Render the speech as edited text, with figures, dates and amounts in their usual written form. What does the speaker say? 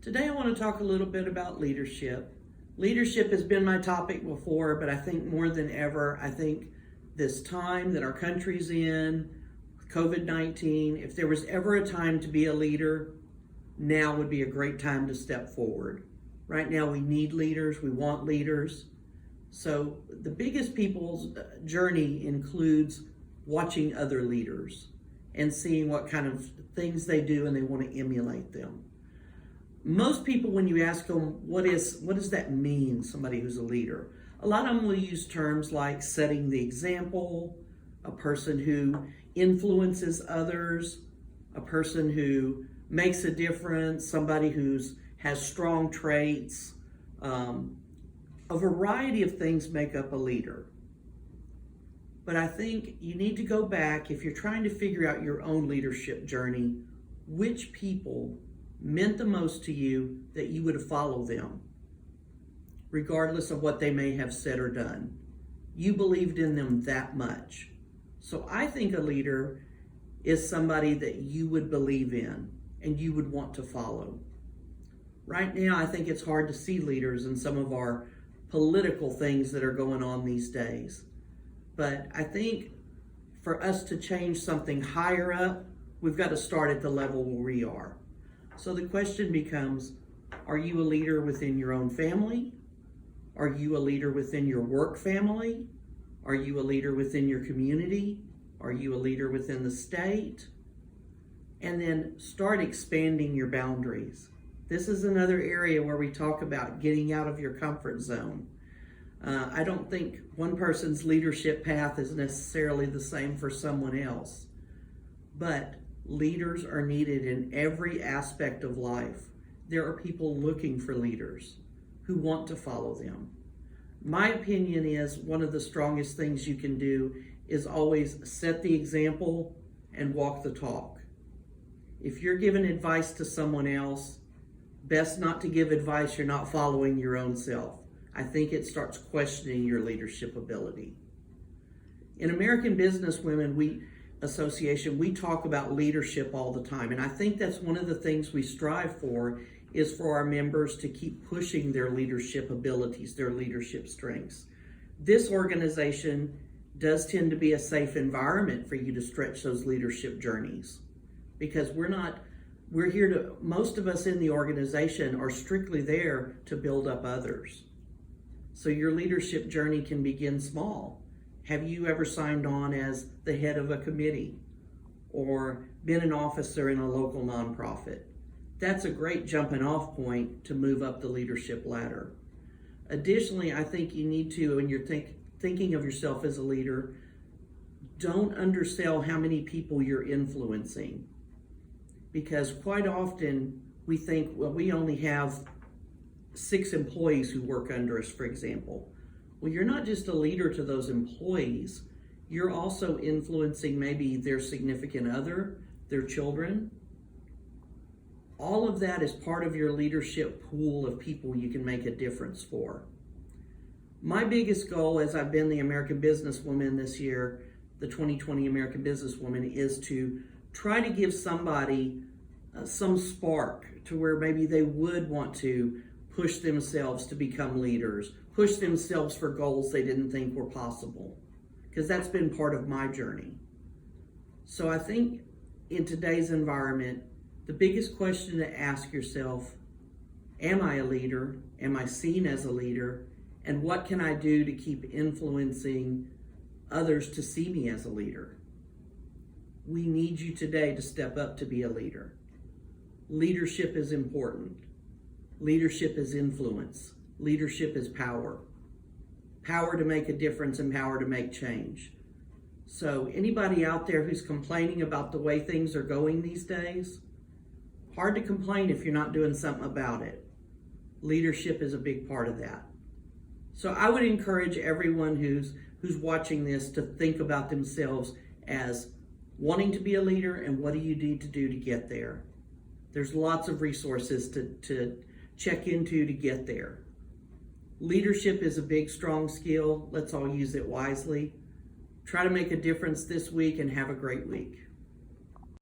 Today I want to talk a little bit about leadership. Leadership has been my topic before, but I think more than ever, I think this time that our country's in, COVID-19, if there was ever a time to be a leader, now would be a great time to step forward. Right now we need leaders, we want leaders. So the biggest people's journey includes watching other leaders and seeing what kind of things they do and they want to emulate them. Most people, when you ask them, what does that mean, somebody who's a leader? A lot of them will use terms like setting the example, a person who influences others, a person who makes a difference, somebody who has strong traits. A variety of things make up a leader. But I think you need to go back, if you're trying to figure out your own leadership journey, which people meant the most to you that you would follow them, regardless of what they may have said or done. You believed in them that much. So I think a leader is somebody that you would believe in and you would want to follow. Right now, I think it's hard to see leaders in some of our political things that are going on these days. But I think for us to change something higher up, we've got to start at the level where we are. So the question becomes, are you a leader within your own family? Are you a leader within your work family? Are you a leader within your community? Are you a leader within the state? And then start expanding your boundaries. This is another area where we talk about getting out of your comfort zone. I don't think one person's leadership path is necessarily the same for someone else, but leaders are needed in every aspect of life. There are people looking for leaders who want to follow them. My opinion is one of the strongest things you can do is always set the example and walk the talk. If you're giving advice to someone else, best not to give advice you're not following your own self. I think it starts questioning your leadership ability. In American Businesswomen Association, we talk about leadership all the time. And I think that's one of the things we strive for is for our members to keep pushing their leadership abilities, their leadership strengths. This organization does tend to be a safe environment for you to stretch those leadership journeys, because we're here to, most of us in the organization are strictly there to build up others. So your leadership journey can begin small. Have you ever signed on as the head of a committee or been an officer in a local nonprofit? That's a great jumping off point to move up the leadership ladder. Additionally, I think you need to, when you're thinking of yourself as a leader, don't undersell how many people you're influencing. Because quite often we think, well, we only have 6 employees who work under us, for example. Well, you're not just a leader to those employees, you're also influencing maybe their significant other, their children. All of that is part of your leadership pool of people you can make a difference for. My biggest goal, as I've been the American Businesswoman this year, the 2020 American Businesswoman, is to try to give somebody some spark to where maybe they would want to push themselves to become leaders, push themselves for goals they didn't think were possible, because that's been part of my journey. So I think in today's environment, the biggest question to ask yourself, am I a leader? Am I seen as a leader? And what can I do to keep influencing others to see me as a leader? We need you today to step up to be a leader. Leadership is important. Leadership is influence. Leadership is power. Power to make a difference and power to make change. So anybody out there who's complaining about the way things are going these days, hard to complain if you're not doing something about it. Leadership is a big part of that. So I would encourage everyone who's watching this to think about themselves as wanting to be a leader and what do you need to do to get there. There's lots of resources to check into to get there. Leadership is a big, strong skill. Let's all use it wisely. Try to make a difference this week and have a great week.